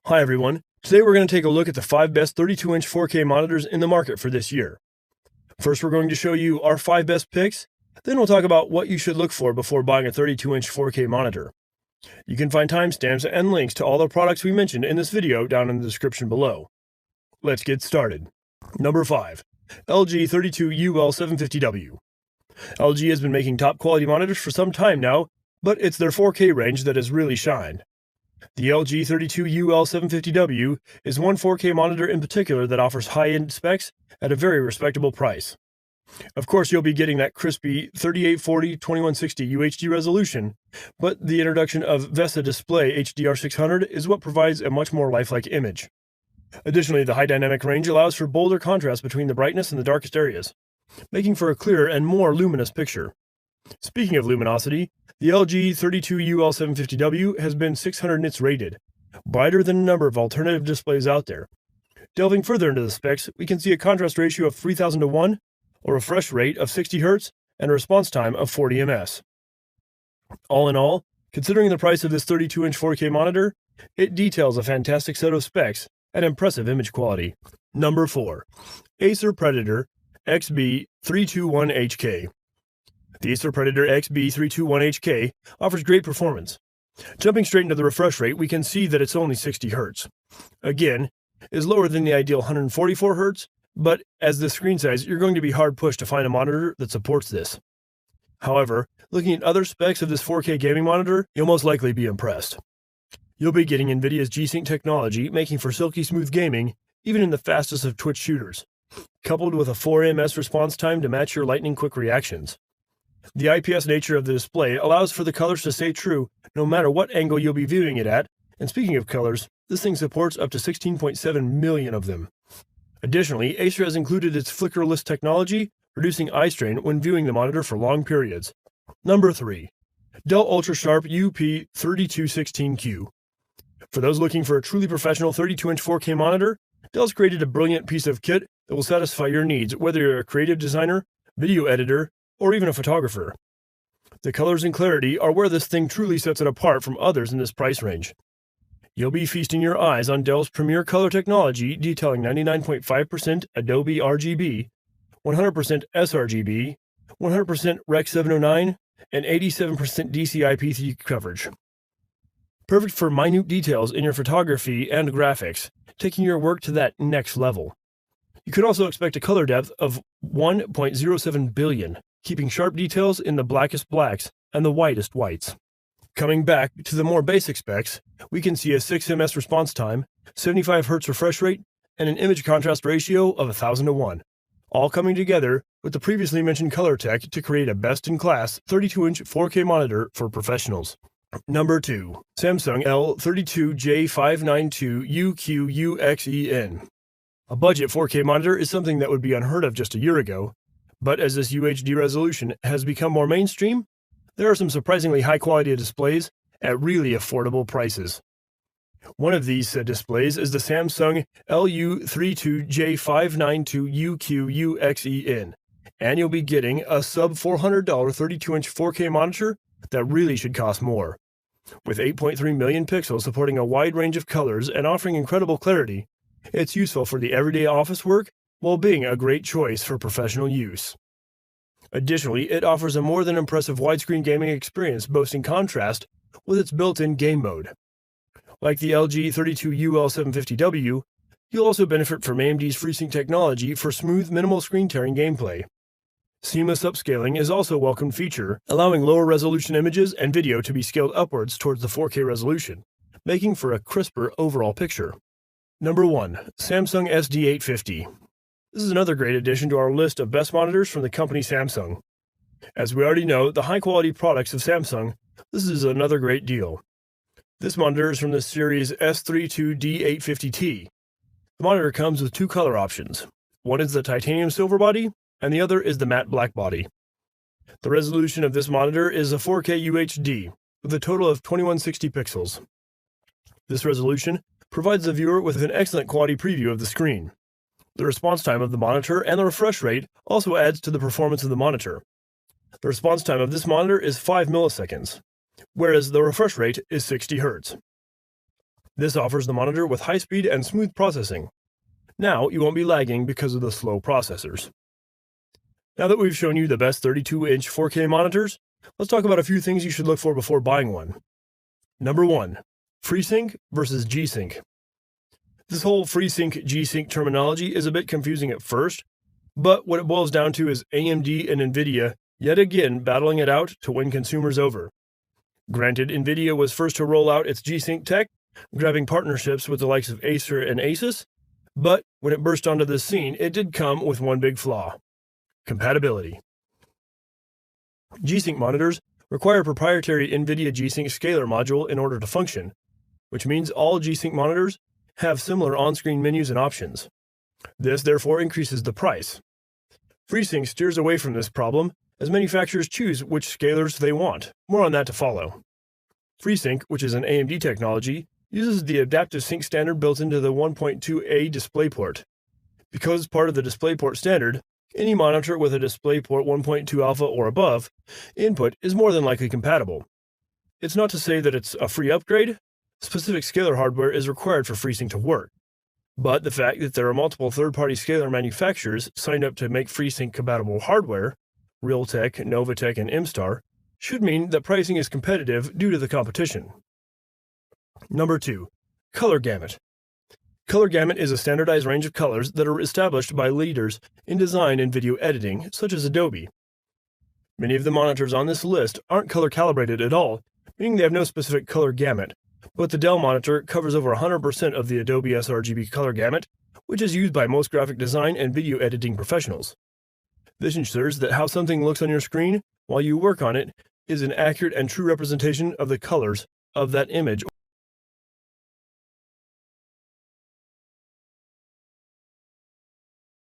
Hi everyone, today we're going to take a look at the 5 best 32-inch 4K monitors in the market for this year. First we're going to show you our 5 best picks, then we'll talk about what you should look for before buying a 32-inch 4K monitor. You can find timestamps and links to all the products we mentioned in this video down in the description below. Let's get started. Number 5. LG 32UL750W. LG has been making top quality monitors for some time now, but it's their 4K range that has really shined. The LG 32UL750W is one 4K monitor in particular that offers high-end specs at a very respectable price. Of course, you'll be getting that crispy 3840x2160 UHD resolution, but the introduction of Vesa display HDR600 is what provides a much more lifelike image. Additionally, the high dynamic range allows for bolder contrast between the brightness and the darkest areas, making for a clearer and more luminous picture. Speaking of luminosity, the LG 32UL750W has been 600 nits rated, brighter than a number of alternative displays out there. Delving further into the specs, we can see a contrast ratio of 3000 to 1, a refresh rate of 60 Hz, and a response time of 40 ms. All in all, considering the price of this 32-inch 4K monitor, it details a fantastic set of specs and impressive image quality. Number 4. Acer Predator XB321HK. The Acer Predator XB321HK offers great performance. Jumping straight into the refresh rate, we can see that it's only 60 Hz. Again, is lower than the ideal 144 Hz, but as the screen size, you're going to be hard pushed to find a monitor that supports this. However, looking at other specs of this 4K gaming monitor, you'll most likely be impressed. You'll be getting NVIDIA's G-Sync technology, making for silky smooth gaming, even in the fastest of Twitch shooters, coupled with a 4 ms response time to match your lightning quick reactions. The IPS nature of the display allows for the colors to stay true no matter what angle you'll be viewing it at, and speaking of colors, this thing supports up to 16.7 million of them. Additionally, Acer has included its flickerless technology, reducing eye strain when viewing the monitor for long periods. Number 3. Dell Ultrasharp UP3216Q. For those looking for a truly professional 32-inch 4K monitor, Dell's created a brilliant piece of kit that will satisfy your needs, whether you're a creative designer, video editor, or even a photographer. The colors and clarity are where this thing truly sets it apart from others in this price range. You'll be feasting your eyes on Dell's premier color technology, detailing 99.5% AdobeRGB, 100% sRGB, 100% Rec 709, and 87% DCI-P3 coverage. Perfect for minute details in your photography and graphics, taking your work to that next level. You can also expect a color depth of 1.07 billion, keeping sharp details in the blackest blacks and the whitest whites. Coming back to the more basic specs, we can see a 6 ms response time, 75 Hz refresh rate, and an image contrast ratio of 1000 to 1, all coming together with the previously mentioned color tech to create a best-in-class 32-inch 4K monitor for professionals. Number 2. Samsung L32J592UQUXEN. A budget 4K monitor is something that would be unheard of just a year ago, but as this UHD resolution has become more mainstream, there are some surprisingly high-quality displays at really affordable prices. One of these said displays is the Samsung LU32J592UQUXEN, and you'll be getting a sub-$400 32-inch 4K monitor that really should cost more. With 8.3 million pixels supporting a wide range of colors and offering incredible clarity, it's useful for the everyday office work while being a great choice for professional use. Additionally, it offers a more than impressive widescreen gaming experience boasting contrast with its built-in game mode. Like the LG 32UL750W, you'll also benefit from AMD's FreeSync technology for smooth, minimal screen-tearing gameplay. Seamless upscaling is also a welcome feature, allowing lower resolution images and video to be scaled upwards towards the 4K resolution, making for a crisper overall picture. Number 1. Samsung SD850. This is another great addition to our list of best monitors from the company Samsung. As we already know, the high-quality products of Samsung, this is another great deal. This monitor is from the series S32D850T. The monitor comes with 2 color options. One is the titanium silver body, and the other is the matte black body. The resolution of this monitor is a 4K UHD, with a total of 2160 pixels. This resolution provides the viewer with an excellent quality preview of the screen. The response time of the monitor and the refresh rate also adds to the performance of the monitor. The response time of this monitor is 5 milliseconds, whereas the refresh rate is 60 Hz. This offers the monitor with high speed and smooth processing. Now you won't be lagging because of the slow processors. Now that we've shown you the best 32-inch 4K monitors, let's talk about a few things you should look for before buying one. Number 1. FreeSync versus G-Sync. This whole FreeSync G-Sync terminology is a bit confusing at first, but what it boils down to is AMD and NVIDIA yet again battling it out to win consumers over. Granted, NVIDIA was first to roll out its G-Sync tech, grabbing partnerships with the likes of Acer and Asus, but when it burst onto the scene, it did come with one big flaw: compatibility. G-Sync monitors require a proprietary NVIDIA G-Sync scaler module in order to function, which means all G-Sync monitors have similar on-screen menus and options. This therefore increases the price. FreeSync steers away from this problem as manufacturers choose which scalers they want. More on that to follow. FreeSync, which is an AMD technology, uses the adaptive sync standard built into the 1.2A DisplayPort. Because part of the DisplayPort standard, any monitor with a DisplayPort 1.2 alpha or above input is more than likely compatible. It's not to say that it's a free upgrade. Specific scaler hardware is required for FreeSync to work. But the fact that there are multiple third-party scaler manufacturers signed up to make FreeSync compatible hardware, Realtek, Novatech, and MStar, should mean that pricing is competitive due to the competition. Number 2. Color gamut. Color gamut is a standardized range of colors that are established by leaders in design and video editing, such as Adobe. Many of the monitors on this list aren't color calibrated at all, meaning they have no specific color gamut, but the Dell monitor covers over 100% of the AdobeRGB color gamut, which is used by most graphic design and video editing professionals. This ensures that how something looks on your screen while you work on it is an accurate and true representation of the colors of that image